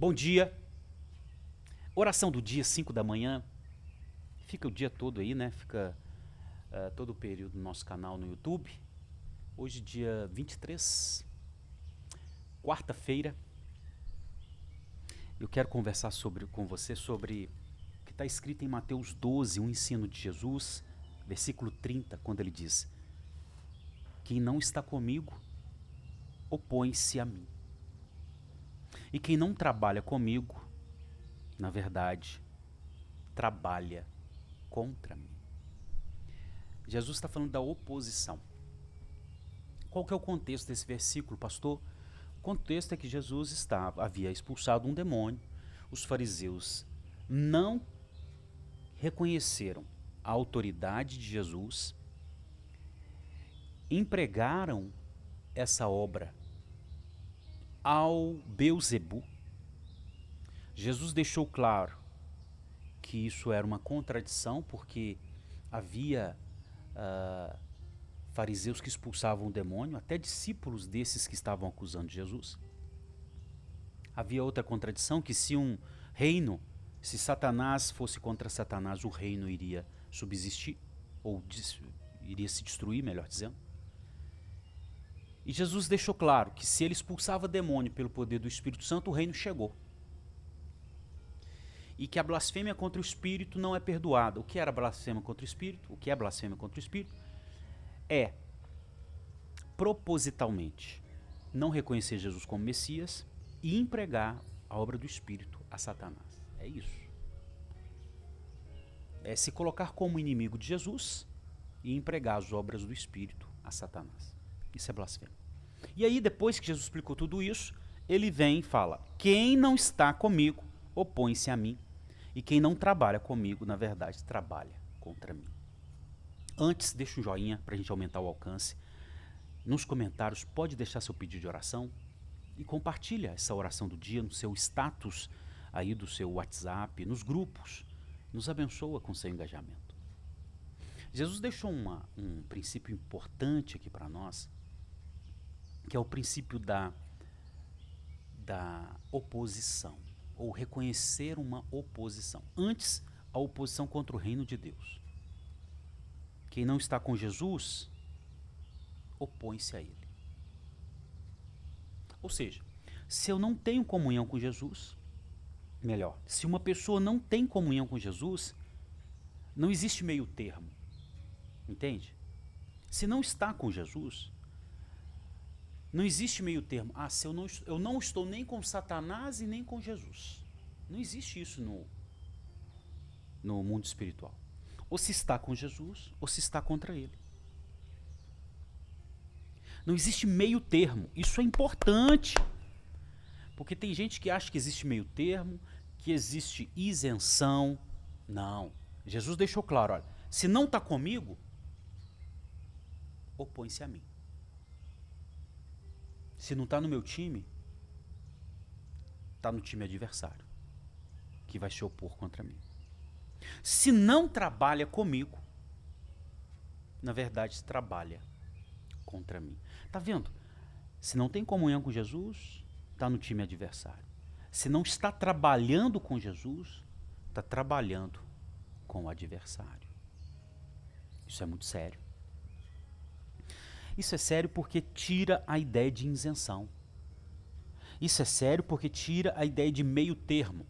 Bom dia. Oração do dia, 5 da manhã. Fica o dia todo aí, né? Fica todo o período no nosso canal no YouTube. Hoje, dia 23, quarta-feira. Eu quero conversar com você sobre o que está escrito em Mateus 12, um ensino de Jesus, versículo 30, quando ele diz: quem não está comigo, opõe-se a mim. E quem não trabalha comigo, na verdade, trabalha contra mim. Jesus está falando da oposição. Qual que é o contexto desse versículo, pastor? O contexto é que Jesus havia expulsado um demônio. Os fariseus não reconheceram a autoridade de Jesus, empregaram essa obra ao Beelzebu. Jesus deixou claro que isso era uma contradição, porque havia fariseus que expulsavam o demônio, até discípulos desses que estavam acusando Jesus. Havia outra contradição, que se Satanás fosse contra Satanás, o reino iria subsistir, ou iria se destruir, melhor dizendo. E Jesus deixou claro que se ele expulsava demônio pelo poder do Espírito Santo, o reino chegou. E que a blasfêmia contra o Espírito não é perdoada. O que era blasfêmia contra o Espírito? O que é blasfêmia contra o Espírito? É propositalmente não reconhecer Jesus como Messias e empregar a obra do Espírito a Satanás. É isso. É se colocar como inimigo de Jesus e empregar as obras do Espírito a Satanás. Isso é blasfêmia. E aí, depois que Jesus explicou tudo isso, ele vem e fala: quem não está comigo, opõe-se a mim. E quem não trabalha comigo, na verdade, trabalha contra mim. Antes, deixa um joinha para a gente aumentar o alcance. Nos comentários, pode deixar seu pedido de oração e compartilha essa oração do dia no seu status aí do seu WhatsApp, nos grupos. Nos abençoa com seu engajamento. Jesus deixou um princípio importante aqui para nós, que é o princípio da oposição, ou reconhecer uma oposição. Antes, a oposição contra o reino de Deus. Quem não está com Jesus, opõe-se a ele. Ou seja, se eu não tenho comunhão com Jesus, melhor, se uma pessoa não tem comunhão com Jesus, não existe meio termo. Entende? Se não está com Jesus, não existe meio termo. Se eu não estou nem com Satanás e nem com Jesus. Não existe isso no mundo espiritual. Ou se está com Jesus, ou se está contra ele. Não existe meio termo. Isso é importante. Porque tem gente que acha que existe meio termo, que existe isenção. Não. Jesus deixou claro, olha, se não está comigo, opõe-se a mim. Se não está no meu time, está no time adversário, que vai se opor contra mim. Se não trabalha comigo, na verdade trabalha contra mim. Tá vendo? Se não tem comunhão com Jesus, está no time adversário. Se não está trabalhando com Jesus, está trabalhando com o adversário. Isso é muito sério. Isso é sério porque tira a ideia de isenção. Isso é sério porque tira a ideia de meio termo.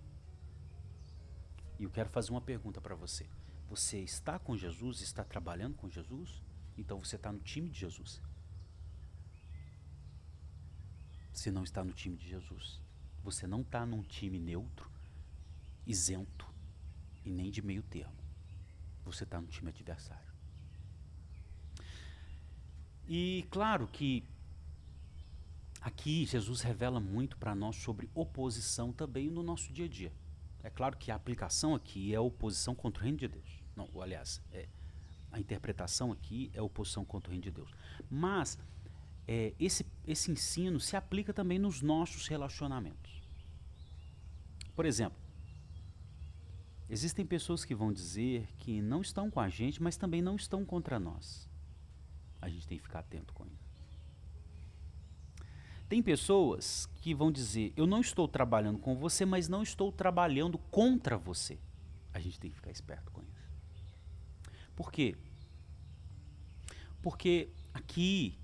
E eu quero fazer uma pergunta para você. Você está com Jesus, está trabalhando com Jesus? Então você está no time de Jesus. Se não está no time de Jesus, você não está num time neutro, isento e nem de meio termo. Você está no time adversário. E claro que aqui Jesus revela muito para nós sobre oposição também no nosso dia a dia. É claro que a aplicação aqui é a oposição contra o reino de Deus. Não, aliás, a interpretação aqui é a oposição contra o reino de Deus. Mas esse ensino se aplica também nos nossos relacionamentos. Por exemplo, existem pessoas que vão dizer que não estão com a gente, mas também não estão contra nós. A gente tem que ficar atento com isso. Tem pessoas que vão dizer, eu não estou trabalhando com você, mas não estou trabalhando contra você. A gente tem que ficar esperto com isso. Por quê? Porque aqui,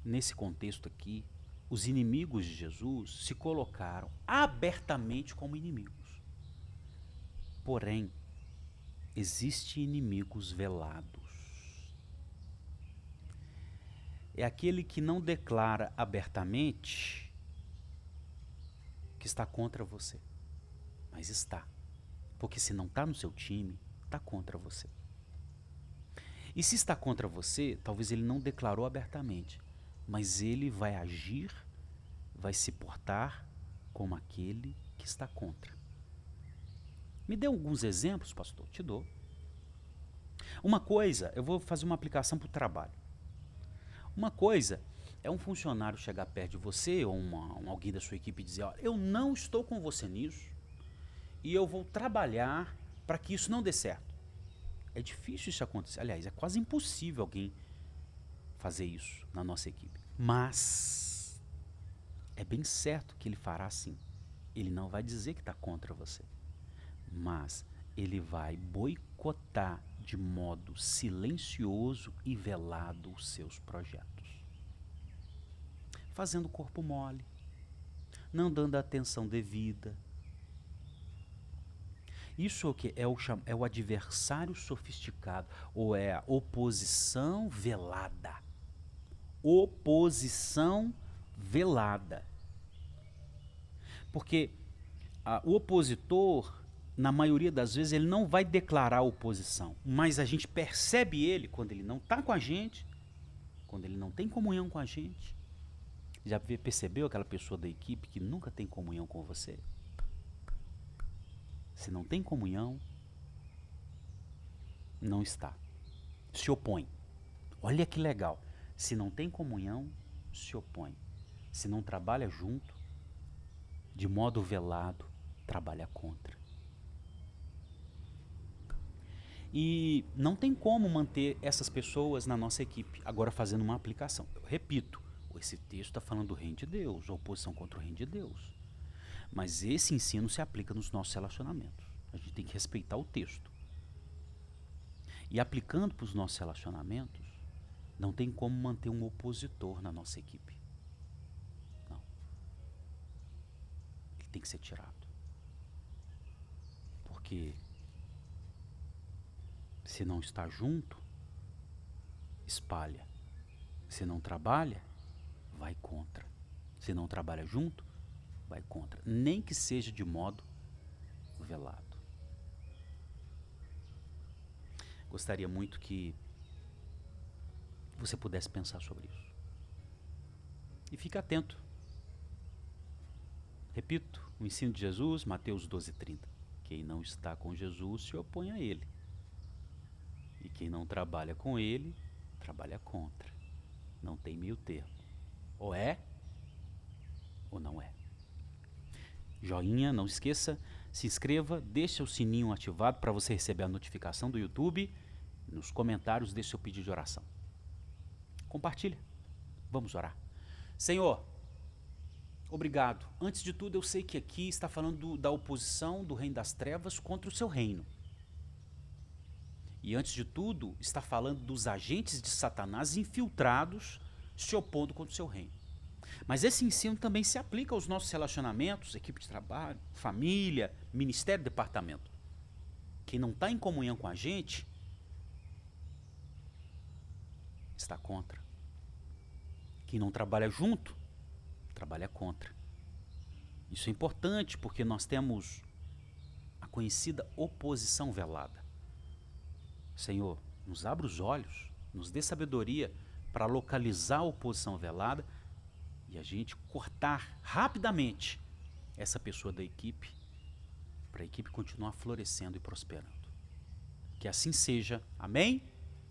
nesse contexto aqui, os inimigos de Jesus se colocaram abertamente como inimigos. Porém, existem inimigos velados. É aquele que não declara abertamente que está contra você. Mas está. Porque se não está no seu time, está contra você. E se está contra você, talvez ele não declarou abertamente, mas ele vai agir, vai se portar como aquele que está contra. Me dê alguns exemplos, pastor? Te dou. Uma coisa, eu vou fazer uma aplicação para o trabalho. Uma coisa é um funcionário chegar perto de você ou alguém da sua equipe e dizer, olha, eu não estou com você nisso e eu vou trabalhar para que isso não dê certo. É difícil isso acontecer. Aliás, é quase impossível alguém fazer isso na nossa equipe. Mas é bem certo que ele fará assim. Ele não vai dizer que está contra você, mas ele vai boicotar de modo silencioso e velado os seus projetos. Fazendo corpo mole, não dando a atenção devida. Isso é o adversário sofisticado, ou é a oposição velada. Oposição velada. Porque o opositor, na maioria das vezes, ele não vai declarar oposição, mas a gente percebe ele quando ele não está com a gente, quando ele não tem comunhão com a gente. Já percebeu aquela pessoa da equipe que nunca tem comunhão com você? Se não tem comunhão, não está. Se opõe. Olha que legal. Se não tem comunhão, se opõe. Se não trabalha junto, de modo velado, trabalha contra. E não tem como manter essas pessoas na nossa equipe. Agora, fazendo uma aplicação. Eu repito, esse texto está falando do reino de Deus, a oposição contra o reino de Deus. Mas esse ensino se aplica nos nossos relacionamentos. A gente tem que respeitar o texto. E aplicando para os nossos relacionamentos, não tem como manter um opositor na nossa equipe. Não. Ele tem que ser tirado. Porque se não está junto, espalha. Se não trabalha, vai contra. Se não trabalha junto, vai contra. Nem que seja de modo velado. Gostaria muito que você pudesse pensar sobre isso. E fique atento. Repito, o ensino de Jesus, Mateus 12:30. Quem não está com Jesus se opõe a ele. E quem não trabalha com ele, trabalha contra. Não tem meio termo. Ou é, ou não é. Joinha, não esqueça, se inscreva, deixe o sininho ativado para você receber a notificação do YouTube. Nos comentários, deixe seu pedido de oração. Compartilha. Vamos orar. Senhor, obrigado. Antes de tudo, eu sei que aqui está falando da oposição do reino das trevas contra o seu reino. E antes de tudo, está falando dos agentes de Satanás infiltrados se opondo contra o seu reino. Mas esse ensino também se aplica aos nossos relacionamentos, equipe de trabalho, família, ministério, departamento. Quem não está em comunhão com a gente, está contra. Quem não trabalha junto, trabalha contra. Isso é importante porque nós temos a conhecida oposição velada. Senhor, nos abra os olhos, nos dê sabedoria para localizar a oposição velada e a gente cortar rapidamente essa pessoa da equipe, para a equipe continuar florescendo e prosperando. Que assim seja. Amém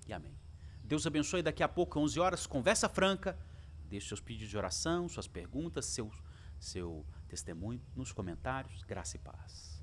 e amém. Deus abençoe. Daqui a pouco, 11 horas, conversa franca. Deixe seus pedidos de oração, suas perguntas, seu testemunho nos comentários. Graça e paz.